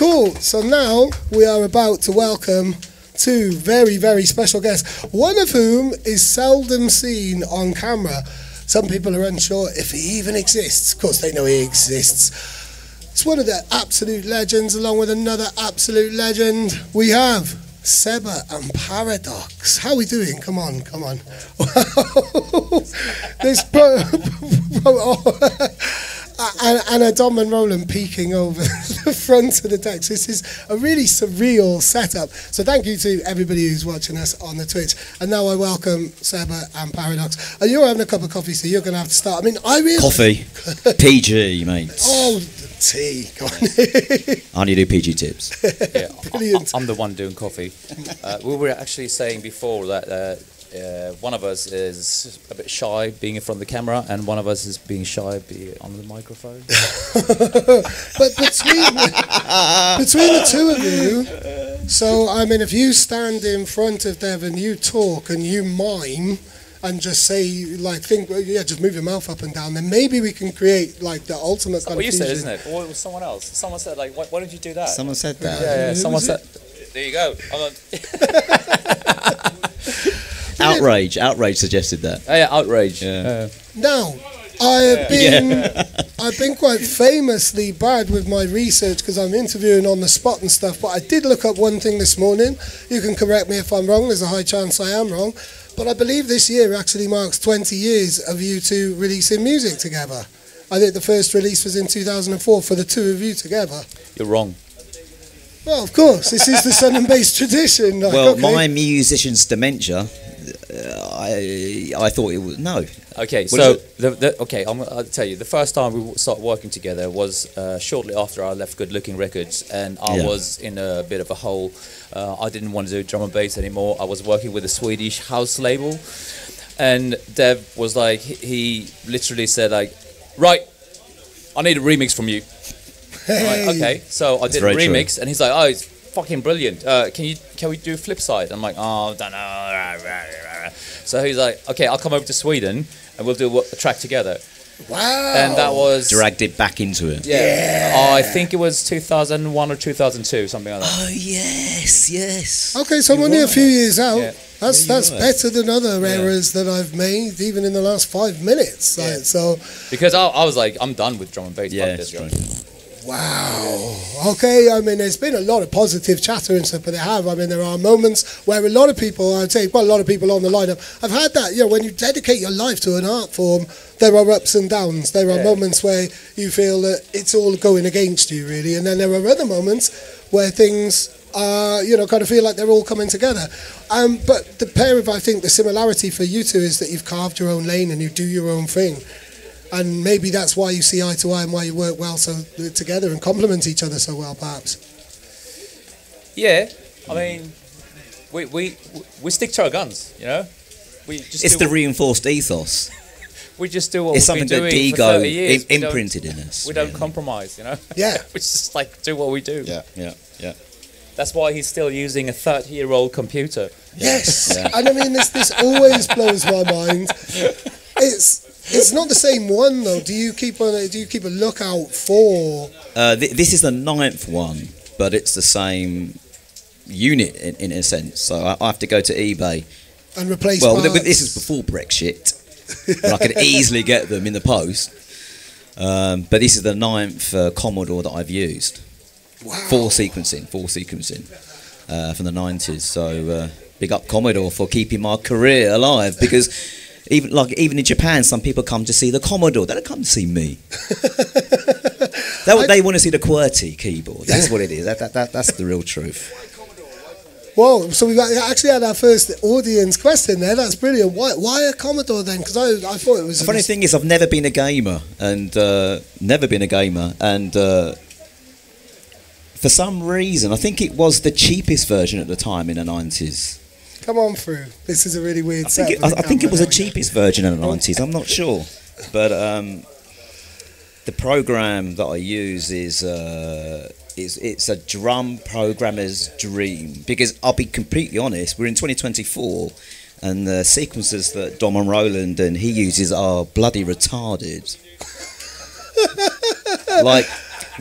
Cool. So now we are about to welcome two very, very special guests, one of whom is seldom seen on camera. Some people are unsure if he even exists. Of course, they know he exists. It's one of the absolute legends, along with another absolute legend. We have Seba and Paradox. How are we doing? Come on, come on. This and a Dom and Roland peeking over the front of the decks. This is a really surreal setup. So thank you to everybody who's watching us on the Twitch. And now I welcome Seba and Paradox. And you're having a cup of coffee, so you're going to have to start. I mean, I really... Coffee. PG, mate. Oh, tea. Go on. I only do PG tips. Yeah, Brilliant. I'm the one doing coffee. We were actually saying before that one of us is a bit shy being in front of the camera, and one of us is being shy being on the microphone. But between the two of you, so I mean, if you stand in front of Dev and you talk and you mime and just say, like, just move your mouth up and down, then maybe we can create like the ultimate kind of fusion. What you said, isn't it? Or it was someone else. Someone said, like, why don't you do that? Someone said that. Yeah, someone said. There you go. Outrage suggested that. Oh, yeah, outrage. Yeah. Now, I've been quite famously bad with my research because I'm interviewing on the spot and stuff, but I did look up one thing this morning. You can correct me if I'm wrong. There's a high chance I am wrong. But I believe this year actually marks 20 years of you two releasing music together. I think the first release was in 2004 for the two of you together. You're wrong. Well, of course, this is the Sun and Bass tradition. Like, well, okay. my musician's dementia, I thought it was... No. Okay, What so I'll tell you. The first time we started working together was shortly after I left Good Looking Records, and I was in a bit of a hole. I didn't want to do drum and bass anymore. I was working with a Swedish house label, and Dev was like, he literally said, like, right, I need a remix from you. Hey. Like, okay, so I did a very remix, and he's like, oh, it's fucking brilliant. Can we do flip side? I'm like, oh, I don't know. So he's like, okay, I'll come over to Sweden and we'll do a track together. Wow. And that was... Dragged it back into it. Yeah. I think it was 2001 or 2002, something like that. Oh, yes. Okay, so I'm only a few years out. Yeah. That's better than other errors that I've made, even in the last 5 minutes. Yeah. Like, so. Because I was like, I'm done with drum and bass. Yeah, Fuck this, true. Wow. Okay, I mean, there's been a lot of positive chatter and stuff, but there are moments where a lot of people, I'd say quite a lot of people on the lineup, have had that, when you dedicate your life to an art form, there are ups and downs. There are moments where you feel that it's all going against you, really, and then there are other moments where things are, kind of feel like they're all coming together. But the pair of, I think, the similarity for you two is that you've carved your own lane and you do your own thing. And maybe that's why you see eye to eye and why you work well together and complement each other so well, perhaps. Yeah, I mean, we stick to our guns, We just It's the reinforced ethos. We just do what It's we've been something that doing for 30 Digo years. imprinted in us. We don't compromise, Yeah. We just like do what we do. Yeah. That's why he's still using a 30-year-old computer. Yes. Yeah. And I mean, this always blows my mind. It's not the same one though. Do you keep a lookout for? This is the 9th one, but it's the same unit in a sense. So I have to go to eBay And replace Well, parts. this is before Brexit, when I could easily get them in the post. But this is the 9th Commodore that I've used. Wow. Full sequencing from the 90s. So big up Commodore for keeping my career alive, because even in Japan, some people come to see the Commodore. They don't come to see me. They want to see the QWERTY keyboard. That's what it is. That's the real truth. Whoa! So we actually had our first audience question there. That's brilliant. Why a Commodore then? Because I thought it was. The funny thing is, I've never been a gamer, and for some reason, I think it was the cheapest version at the time in the 90s. Come on through. This is a really weird I think it was the cheapest version in the 90s. I'm not sure, but the program that I use is it's a drum programmer's dream. Because I'll be completely honest, we're in 2024, and the sequences that Dom Roland and he uses are bloody retarded. Like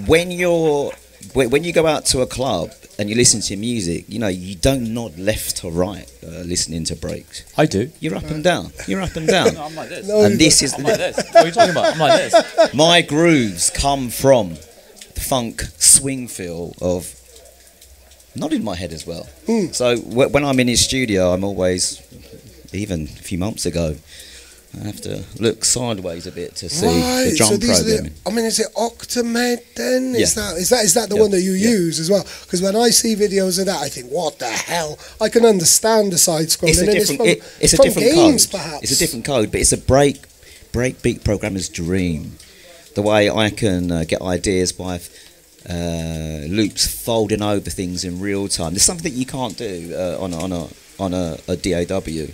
when you're when you go out to a club and you listen to music, you know, you don't nod left to right listening to breaks. I do. You're up and down. You're up and down. No, I'm like this. And this is I'm like this. What are you talking about? I'm like this. my grooves come from the funk swing feel of nodding my head as well. So when I'm in his studio, I'm always, even a few months ago, I have to look sideways a bit to see the drum programming. I mean, is it Octamed then? Yeah. Is that the one that you use as well? Because when I see videos of that, I think, what the hell? I can understand the side scrolling. It's a different games, code. perhaps. It's a different code, but it's a breakbeat programmer's dream. The way I can get ideas by loops folding over things in real time. There's something that you can't do on a DAW.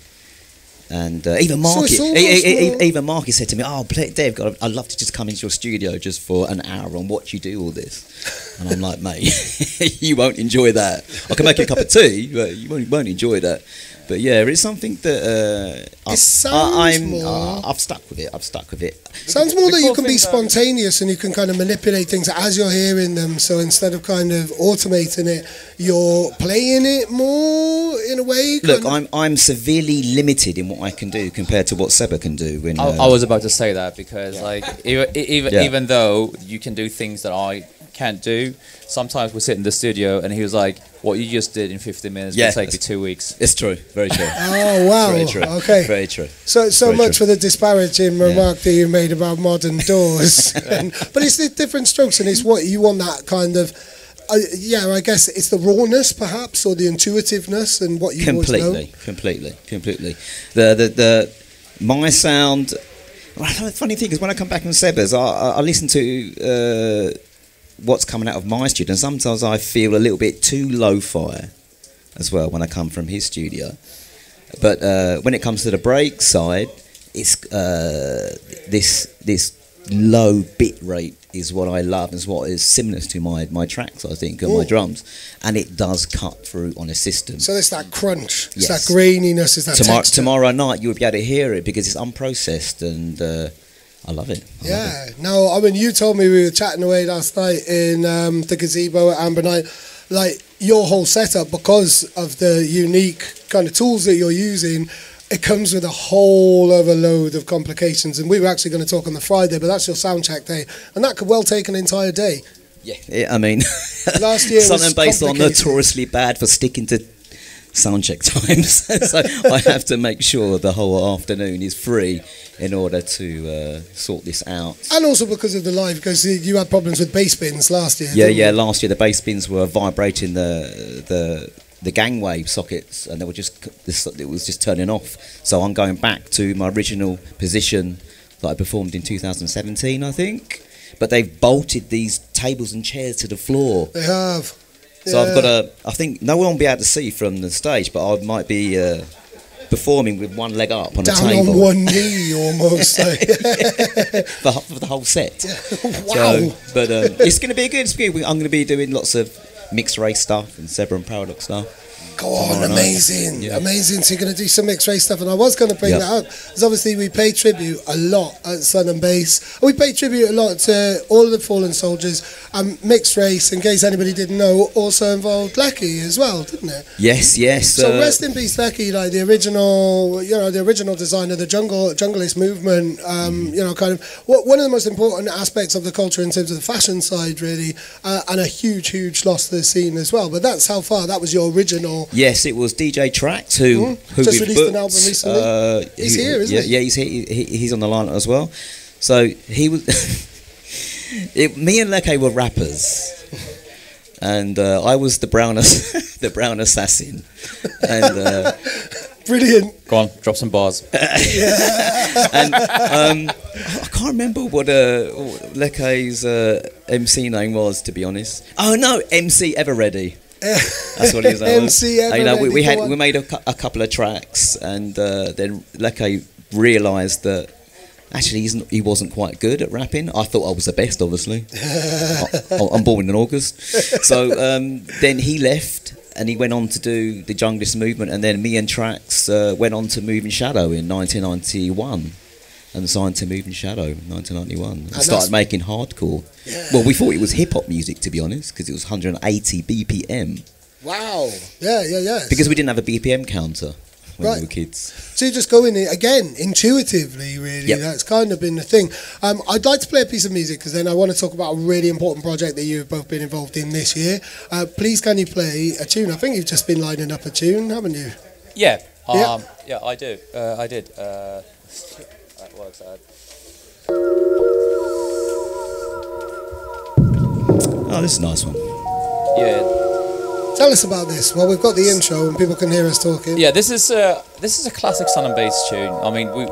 And even Marky said to me, "Oh, Dave, I'd love to just come into your studio just for an hour and watch you do all this." And I'm like, "Mate, you won't enjoy that. I can make you a cup of tea, but you won't enjoy that." But yeah, it's something that I've stuck with it. Sounds more that you can be spontaneous and you can kind of manipulate things as you're hearing them. So instead of kind of automating it, you're playing it more in a way. Look, I'm severely limited in what I can do compared to what Seba can do. When I was about to say that because like even though you can do things that I can't do, sometimes we sit in the studio and he was like, "What you just did in 15 minutes will take me 2 weeks." It's true, very true. Oh wow, very true. Okay, very true. So very much true. for the disparaging remark that you made about modern doors. But it's the different strokes, and it's what you want, that kind of. I guess it's the rawness, perhaps, or the intuitiveness, and what you always know. Completely. The my sound. Well, the funny thing is, when I come back on Seba's, I listen to what's coming out of my studio, and sometimes I feel a little bit too lo-fi as well when I come from his studio. But when it comes to the break side, it's this low bit rate is what I love, and is what is similar to my tracks, I think, and my drums, and it does cut through on a system. So it's that crunch, it's Yes. that graininess, it's that texture. Tomorrow night you'll be able to hear it because it's unprocessed, and I love it. No, I mean, you told me, we were chatting away last night in the gazebo at Amber Night, like your whole setup, because of the unique kind of tools that you're using, it comes with a whole other load of complications. And we were actually going to talk on the Friday, but that's your sound check day, and that could well take an entire day. I mean, last year Sun and Bass are complicated. notoriously bad for sticking to sound check times, so I have to make sure the whole afternoon is free in order to sort this out. And also because of the live, because you had problems with bass bins last year. Last year the bass bins were vibrating the gangway sockets, and it was just turning off. So I'm going back to my original position that I performed in 2017, I think. But they've bolted these tables and chairs to the floor. They have. So I've got I think no one will be able to see from the stage, but I might be performing with one leg up on a table. Down on one knee almost. for the whole set. Wow. So, but it's going to be good. I'm going to be doing lots of mixed race stuff and Seba and Paradox stuff. Go on, amazing. Yeah. Amazing. So you're going to do some mixed race stuff, and I was going to bring that up, because obviously we pay tribute a lot at Sun and Bass. We pay tribute a lot to all of the fallen soldiers, and mixed race, in case anybody didn't know, also involved Lecky as well, didn't it? Yes. So rest in peace, Lecky, like the original designer, the junglist movement. Kind of one of the most important aspects of the culture in terms of the fashion side, really, and a huge loss to the scene as well. But that's how far that was your original. Yes, it was DJ Trax who just we've released booked. an album recently. He's here, isn't he? Yeah, he's here. He's on the line as well. So he was. Me and Leke were rappers, and I was the brown assassin, and. Brilliant. Go on, drop some bars. And I can't remember what Leke's MC name was, to be honest. Oh no, MC Ever Ready. That's what he was. MC Ever Ready. We made a couple of tracks, and then Leke realised that actually he wasn't quite good at rapping. I thought I was the best, obviously. I'm born in August, so then he left. And he went on to do the junglist movement, and then me and Trax went on to Moving Shadow in 1991. and signed to Moving Shadow in 1991 and that's- started making hardcore. Yeah. Well, we thought it was hip hop music, to be honest, because it was 180 BPM. Wow. Yeah. Because we didn't have a BPM counter when Right. we were kids. So you just go in it again intuitively, really. Yep. That's kind of been the thing. I'd like to play a piece of music because then I want to talk about a really important project that you've both been involved in this year. Please, can you play a tune? I think you've just been lining up a tune, haven't you? Yeah. Yeah. Yeah, I do. I did. That works out. Oh, this is a nice one. Yeah. Tell us about this. Well, we've got the intro and people can hear us talking. Yeah, this is a classic Sun and Bass tune. I mean, we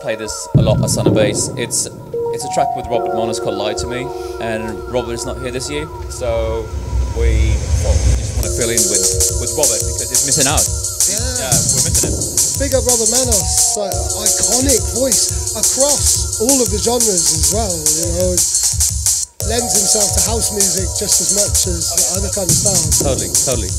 play this a lot at Sun and Bass. It's a track with Robert Monas called "Lie to Me," and Robert is not here this year, so we just want to fill in with Robert because he's missing out. Yeah, we're missing him. Big up Robert Manos, iconic voice across all of the genres as well. You know, lends himself to house music just as much as other kind of styles. Totally.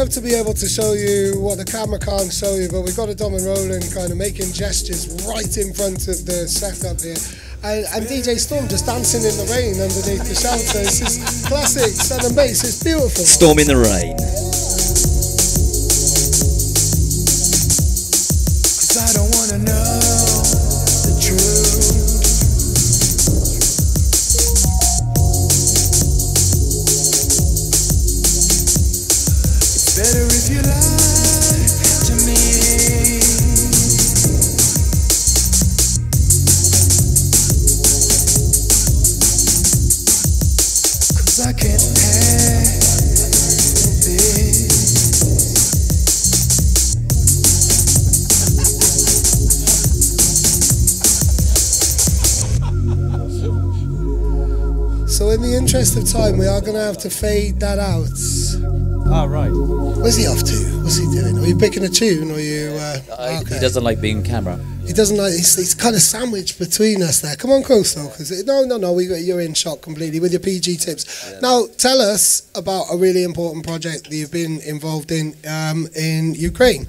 To be able to show you what the camera can't show you, but we've got a Dom Roland kind of making gestures right in front of the setup here, and DJ Storm just dancing in the rain underneath the shelter. This is classic Sun and Bass. It's beautiful. Storm in the rain. 'Cause I don't wanna know the truth. Better if you lie to me. 'Cause I can't handle this. So in the interest of time, we are going to have to fade that out. Ah, right. Where's he off to? What's he doing? Are you picking a tune, or are you? He doesn't like being camera. He doesn't like. He's kind of sandwiched between us there. Come on, close though, because no. You're in shot completely with your PG tips. Yeah. Now, tell us about a really important project that you've been involved in Ukraine,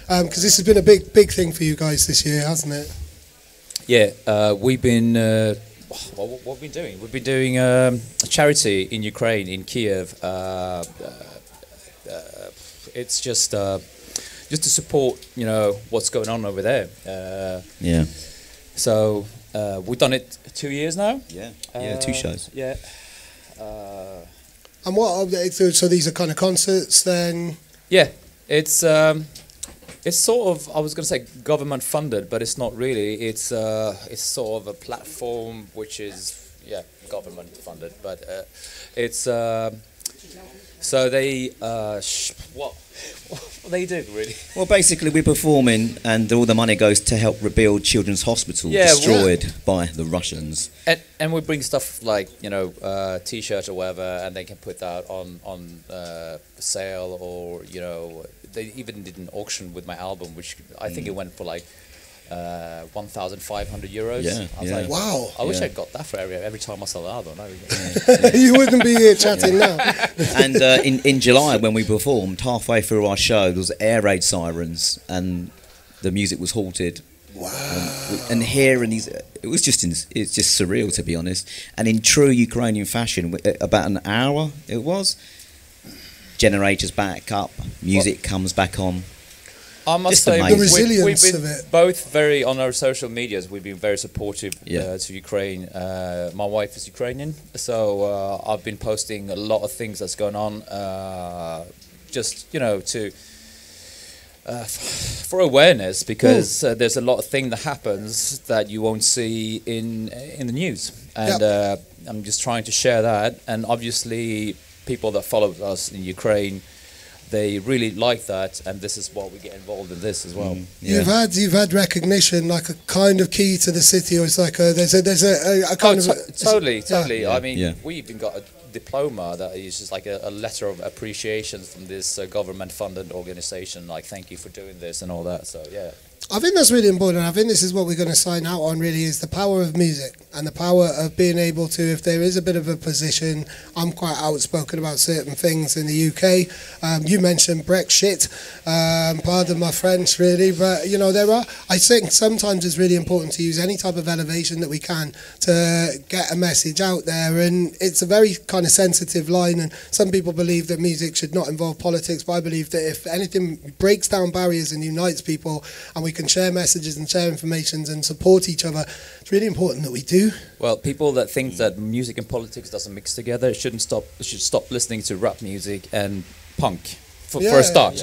because this has been a big thing for you guys this year, hasn't it? Yeah, we've been. What have we been doing? We've been doing a charity in Ukraine, in Kiev. It's just to support, what's going on over there. Yeah. So we've done it 2 years now. Yeah, 2 shows. Yeah. And what? So these are kind of concerts then? Yeah, it's sort of, I was going to say government funded, but it's not really. It's sort of a platform which is government funded, but it's. So they what they do really? Well, basically we're performing, and all the money goes to help rebuild children's hospital destroyed by the Russians. And we bring stuff like T-shirts or whatever, and they can put that on sale, or they even did an auction with my album, which I think it went for like €1,500. Yeah, I was yeah. like, Wow. I wish Yeah. I'd got that for every time I sell an album. You wouldn't be here chatting now. And in July, when we performed, halfway through our show, there was air raid sirens, and the music was halted. Wow. And hearing these, it's just surreal, to be honest. And in true Ukrainian fashion, about an hour it was, generators back up, music comes back on. I must Just say, amazing. The resilience we've of been it. both very, on our social medias, we've been very supportive to Ukraine. My wife is Ukrainian, so I've been posting a lot of things that's going on, just, for awareness, because there's a lot of thing that happens that you won't see in the news. And I'm just trying to share that, and obviously people that follow us in Ukraine, they really like that, and this is why we get involved in this as well. You've had recognition, like a kind of key to the city, or it's like there's a kind of totally. Yeah. I mean, we even got a diploma that is just like a letter of appreciation from this government-funded organization. Like, thank you for doing this and all that. So yeah. I think that's really important. I think this is what we're going to sign out on, really, is the power of music and the power of being able to, if there is a bit of a position, I'm quite outspoken about certain things in the UK. You mentioned Brexit, pardon my French, really, but, I think sometimes it's really important to use any type of elevation that we can to get a message out there, and it's a very kind of sensitive line, and some people believe that music should not involve politics, but I believe that if anything breaks down barriers and unites people, and we can share messages and share information and support each other, it's really important that we do. Well, people that think that music and politics doesn't mix together should stop listening to rap music and punk for a start.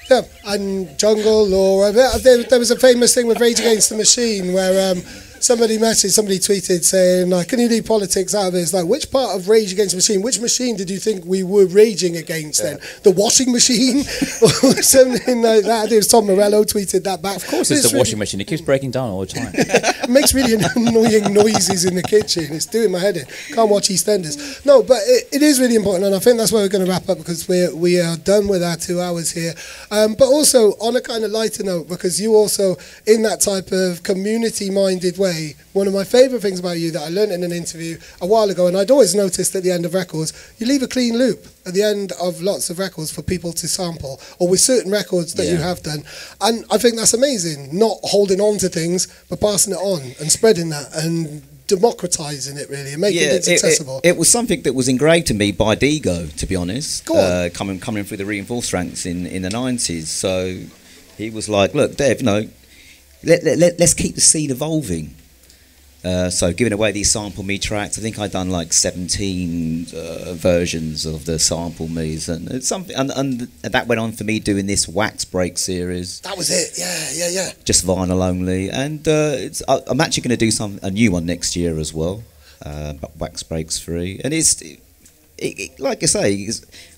Yeah, and jungle, or there was a famous thing with Rage Against the Machine where somebody tweeted saying, like, can you leave politics out of it? It's like, which part of Rage Against the Machine, which machine did you think we were raging against then? The washing machine? Or something like that. It was Tom Morello tweeted that back. Of course it's the washing machine. It keeps breaking down all the time. It makes really annoying noises in the kitchen. It's doing my head in. Can't watch EastEnders. No, but it is really important, and I think that's where we're going to wrap up, because we are done with our 2 hours here. But also, on a kind of lighter note, because you also, in that type of community-minded way, one of my favourite things about you that I learned in an interview a while ago, and I'd always noticed at the end of records, you leave a clean loop at the end of lots of records for people to sample, or with certain records that you have done. And I think that's amazing, not holding on to things, but passing it on and spreading that and democratising it, really, and making it accessible. It was something that was engraved in me by Digo, to be honest. Go on. Coming through the reinforced ranks in the 90s. So he was like, look, Dev, let's keep the scene evolving. So giving away these Sample Me tracks, I think I'd done like 17 versions of the Sample Me's, and it's something, and that went on for me doing this Wax Break series. That was it, yeah. Just vinyl only, and I'm actually going to do a new one next year as well. Wax Breaks 3, and it's like I say,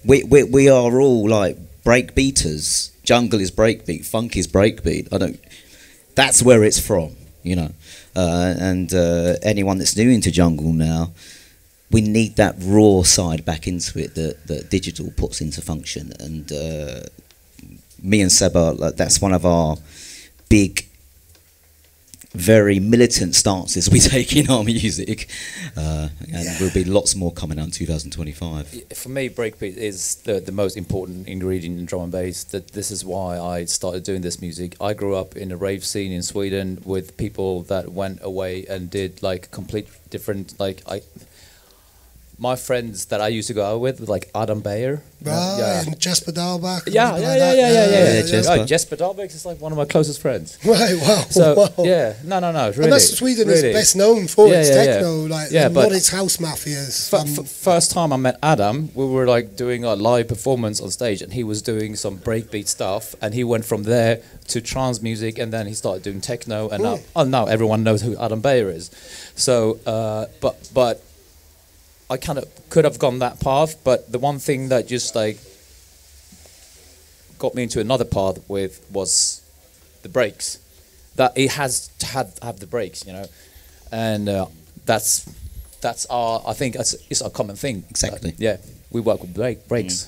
we are all like break beaters. Jungle is breakbeat, funk is breakbeat. That's where it's from, and anyone that's new into jungle now, we need that raw side back into it that digital puts into function. And me and Seba, that's one of our big, very militant stances we take in our music, and there'll be lots more coming out in 2025. For me, breakbeat is the most important ingredient in drum and bass. This is why I started doing this music. I grew up in a rave scene in Sweden with people that went away and did like complete different, my friends that I used to go out with, like Adam Beyer. Right, and Jesper Dahlbach. Yeah. Jesper Dahlbach is like one of my closest friends. Right, wow. So, wow. yeah, no, really. And that's Sweden is best known for its techno, not its house mafias. First time I met Adam, we were like doing a live performance on stage, and he was doing some breakbeat stuff, and he went from there to trance music, and then he started doing techno, and now everyone knows who Adam Beyer is. So, but I kind of could have gone that path, but the one thing that just like got me into another path was the breaks. That it has to have the breaks, and that's I think it's a common thing. Exactly. We work with breaks.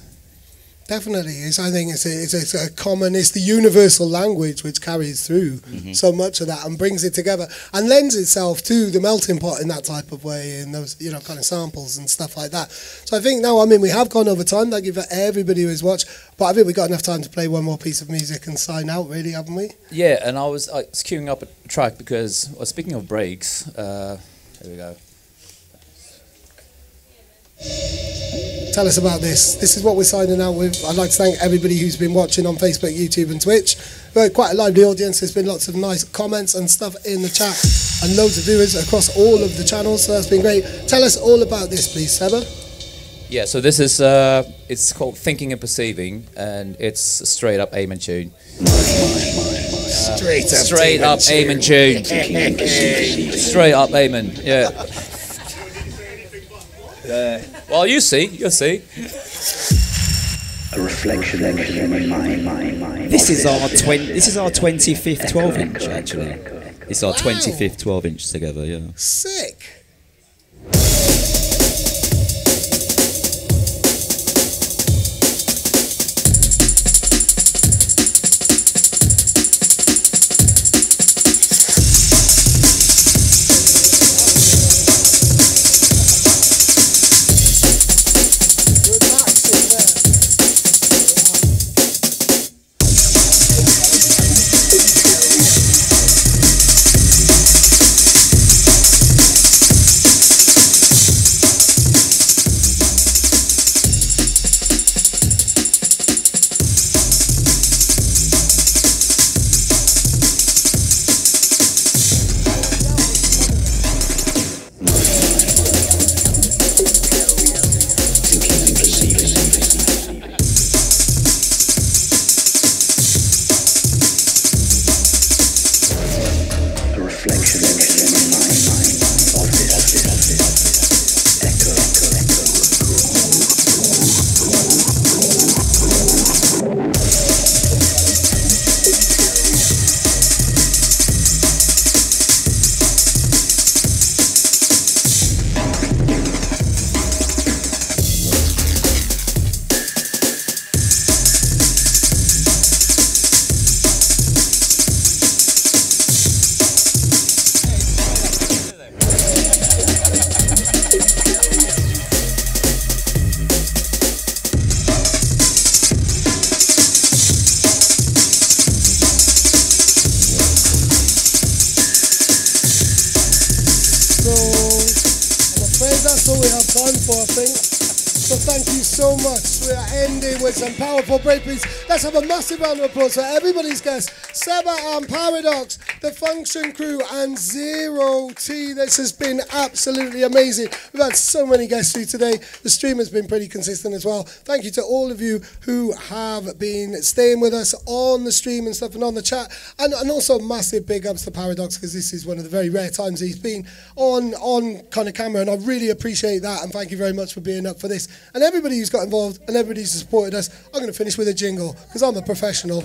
Definitely, I think it's a common, it's the universal language which carries through so much of that and brings it together and lends itself to the melting pot in that type of way, in those kind of samples and stuff like that. So I think now, I mean, we have gone over time. Thank you for everybody who's watched, but I think we've got enough time to play one more piece of music and sign out, really, haven't we? Yeah, and I was queuing up a track because, well, speaking of breaks, here we go. Tell us about this. This is what we're signing out with. I'd like to thank everybody who's been watching on Facebook, YouTube and Twitch. We've had quite a lively audience. There's been lots of nice comments and stuff in the chat and loads of viewers across all of the channels, so that's been great. Tell us all about this, please, Seba. Yeah, so this is, it's called Thinking and Perceiving, and it's a straight up Amen tune. Straight up Amen tune. Straight up Amen, yeah. Well, you'll see. A reflection in my mind. This is our 25th 12-inch actually. It's our 25th 12-inch together, yeah. Sick. So much. We are ending with some powerful breakbeats. Let's have a massive round of applause for everybody's guests, Seba and Paradox, the Function crew, and Zero T. This has been absolutely amazing. We've had so many guests through today. The stream has been pretty consistent as well. Thank you to all of you who have been staying with us on the stream and stuff and on the chat. And also massive big ups to Paradox, because this is one of the very rare times he's been on kind of camera, and I really appreciate that, and thank you very much for being up for this. And everybody who's got involved and everybody who's supported us, I'm going to finish with a jingle because I'm a professional.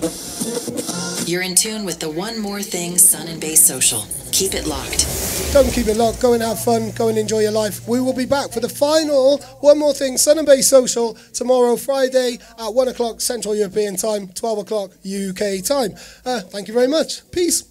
You're in tune with the One More Thing Sun and Bass Social. Keep it locked. Don't keep it locked. Go and have fun. Go and enjoy your life. We will be back for the final One More Thing Sun and Bass Social tomorrow, Friday at 1 o'clock Central European Time, 12 o'clock UK time. Thank you very much. Peace.